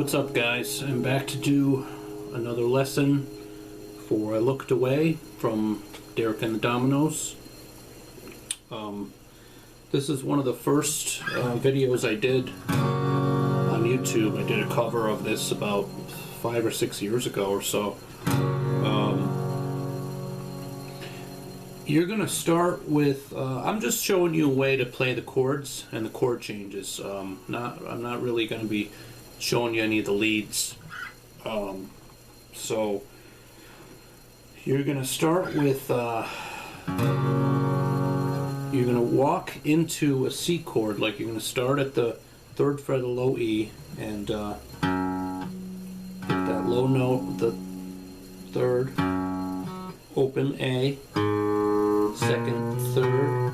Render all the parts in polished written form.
What's up, guys? I'm back to do another lesson for I Looked Away from Derek and the Dominoes. This is one of the first videos I did on YouTube. I did a cover of this about 5 or 6 years ago or so. You're gonna start with I'm just showing you a way to play the chords and the chord changes. I'm not really gonna be showing you any of the leads. So you're gonna start with you're gonna walk into a C chord, like you're gonna start at the 3rd fret of low E and hit that low note, the 3rd, open A, 2nd, 3rd,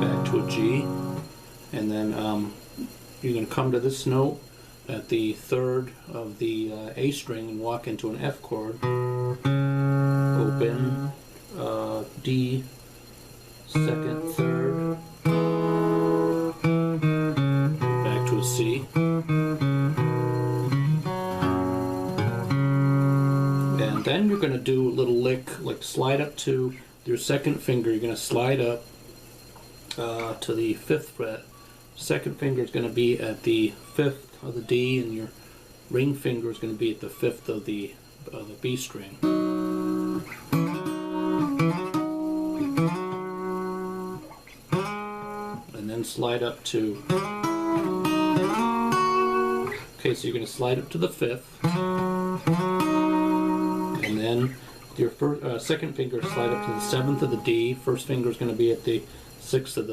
back to a G, and then you're going to come to this note at the 3rd of the A string and walk into an F chord, open, D, 2nd, 3rd, back to a C. Then you're going to do a little lick, like slide up to your 2nd finger. You're going to slide up to the 5th fret. 2nd finger is going to be at the 5th of the D, and your ring finger is going to be at the 5th of the B string. And then slide up to. Okay, so you're going to slide up to the 5th. And then your 2nd finger slide up to the 7th of the D. 1st finger is going to be at the 6th of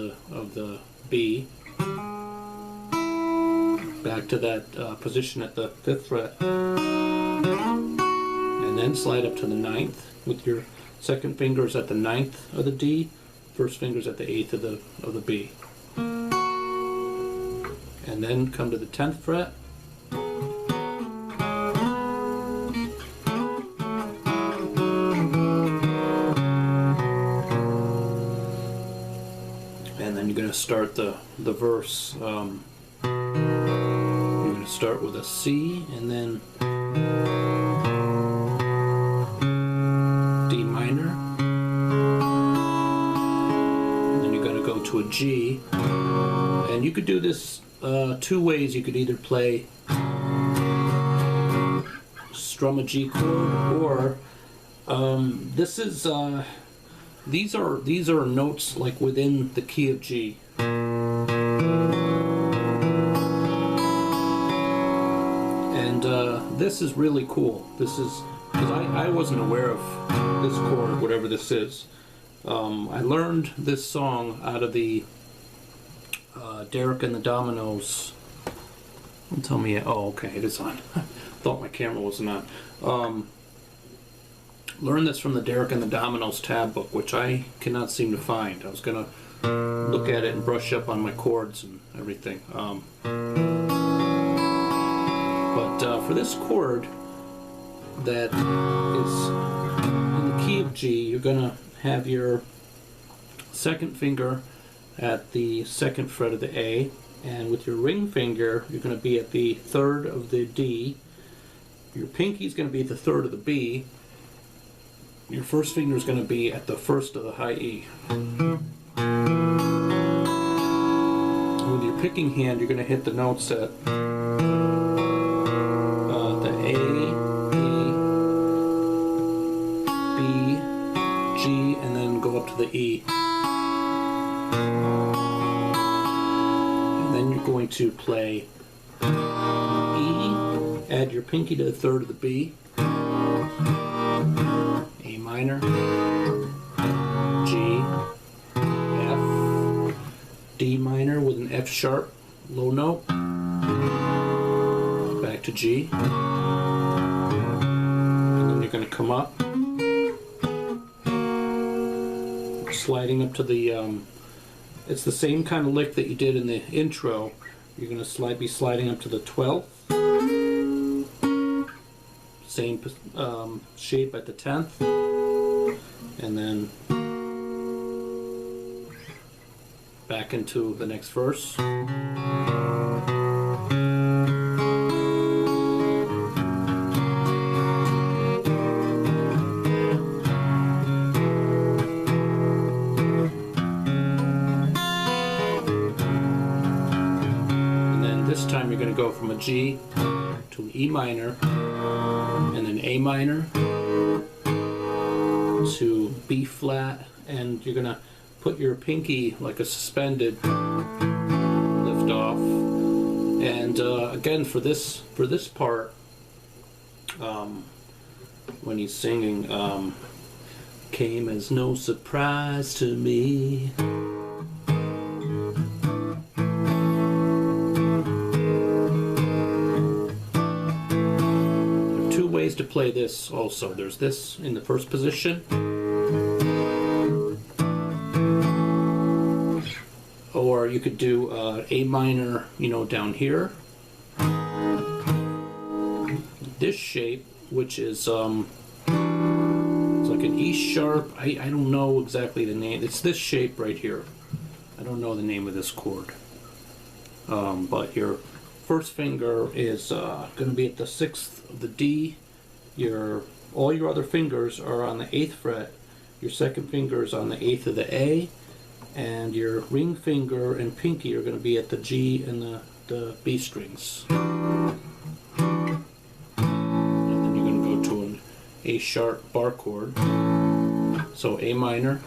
the B. Back to that position at the 5th fret. And then slide up to the 9th with your 2nd fingers at the 9th of the D. 1st fingers at the 8th of the B. And then come to the 10th fret. And then you're going to start the verse. You're going to start with a C and then D minor. And then you're going to go to a G. And you could do this 2 ways. You could either play strum a G chord, or this is these are notes like within the key of G. And this is really cool. This is because I wasn't aware of this chord, whatever this is. I learned this song out of the Derek and the Dominoes. Don't tell me. Oh, okay, it is on. Thought my camera wasn't on. Learned this from the Derek and the Dominoes tab book, which I cannot seem to find. I was going to look at it and brush up on my chords and everything. But for this chord that is in the key of G, you're going to have your 2nd finger at the 2nd fret of the A, and with your ring finger, you're going to be at the 3rd of the D. Your pinky is going to be at the 3rd of the B. Your 1st finger is going to be at the 1st of the high E. With your picking hand, you're going to hit the notes at the A, B, G, and then go up to the E. And then you're going to play E, add your pinky to the 3rd of the B, A minor, G, F, D minor with an F sharp low note, back to G, and then you're going to come up, sliding up to the, it's the same kind of lick that you did in the intro. You're going to be sliding up to the 12th, same shape at the 10th, and then back into the next verse. This time you're going to go from a G to E minor, and then A minor to B flat, and you're going to put your pinky like a suspended lift off. And again, for this part, when he's singing, came as no surprise to me. Ways to play this also. There's this in the first position, or you could do A minor, down here. This shape, which is it's like an E sharp. I don't know exactly the name. It's this shape right here. I don't know the name of this chord, but your first finger is going to be at the 6th of the D. All your other fingers are on the 8th fret. Your second finger is on the 8th of the A, and your ring finger and pinky are going to be at the G and the B strings. And then you're going to go to an A sharp bar chord. So A minor,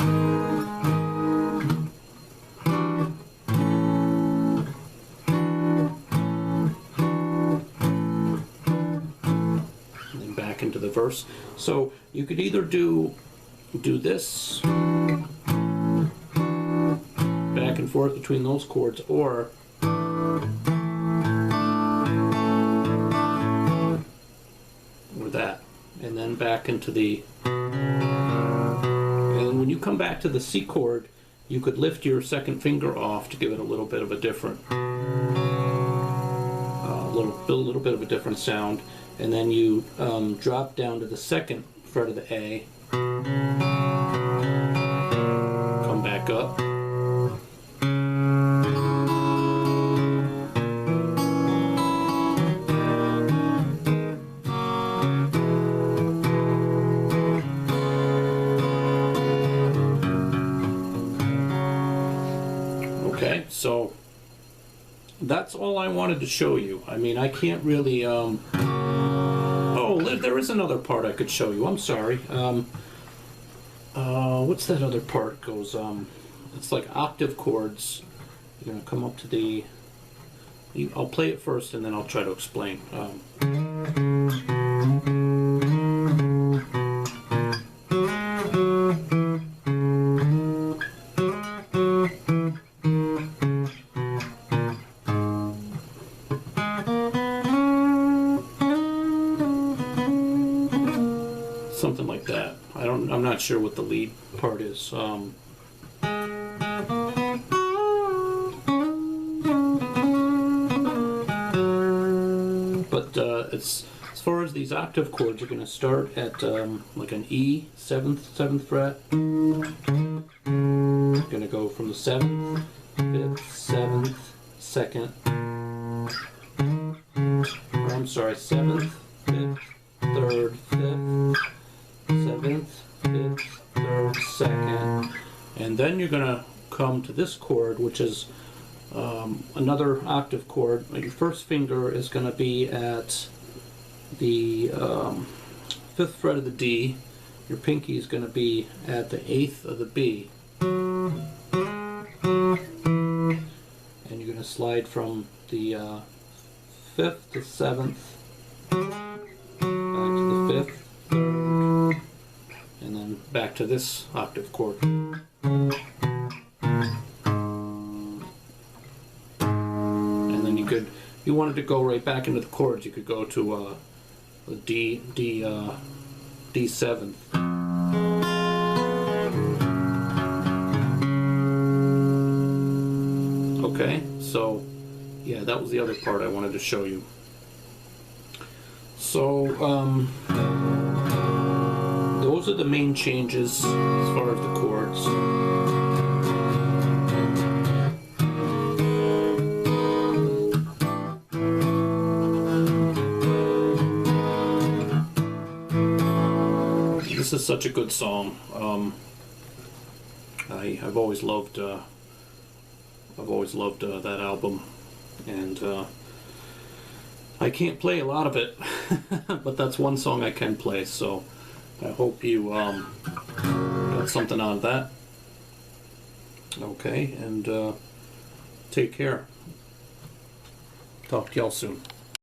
into the verse. So you could either do this back and forth between those chords, or that, and then back into the, and when you come back to the C chord, you could lift your second finger off to give it a little bit of a different little bit of a different sound. And then you drop down to the 2nd fret of the A, come back up, okay, so that's all I wanted to show you. I mean, I can't really oh, there is another part I could show you. I'm sorry. What's that other part? Goes, it's like octave chords. You're gonna come up to the. I'll play it first, and then I'll try to explain. Something like that. I'm not sure what the lead part is. But as far as these octave chords, you're going to start at like an E, 7th fret. You're going to go from the 7th, 5th, 7th, 2nd. Or I'm sorry, 7th, 5th, 3rd, 5th. 7th, 5th, 3rd, 2nd, and then you're going to come to this chord, which is another octave chord. Your first finger is going to be at the 5th fret of the D. Your pinky is going to be at the 8th of the B. And you're going to slide from the 5th to 7th, back to the 5th, 3rd, and then back to this octave chord. And then you could, if you wanted to go right back into the chords, you could go to a D7. Okay, so yeah, that was the other part I wanted to show you. So those are the main changes as far as the chords. This is such a good song. I've always loved that album, and I can't play a lot of it, but that's one song I can play. So I hope you got something out of that. Okay, and take care. Talk to y'all soon.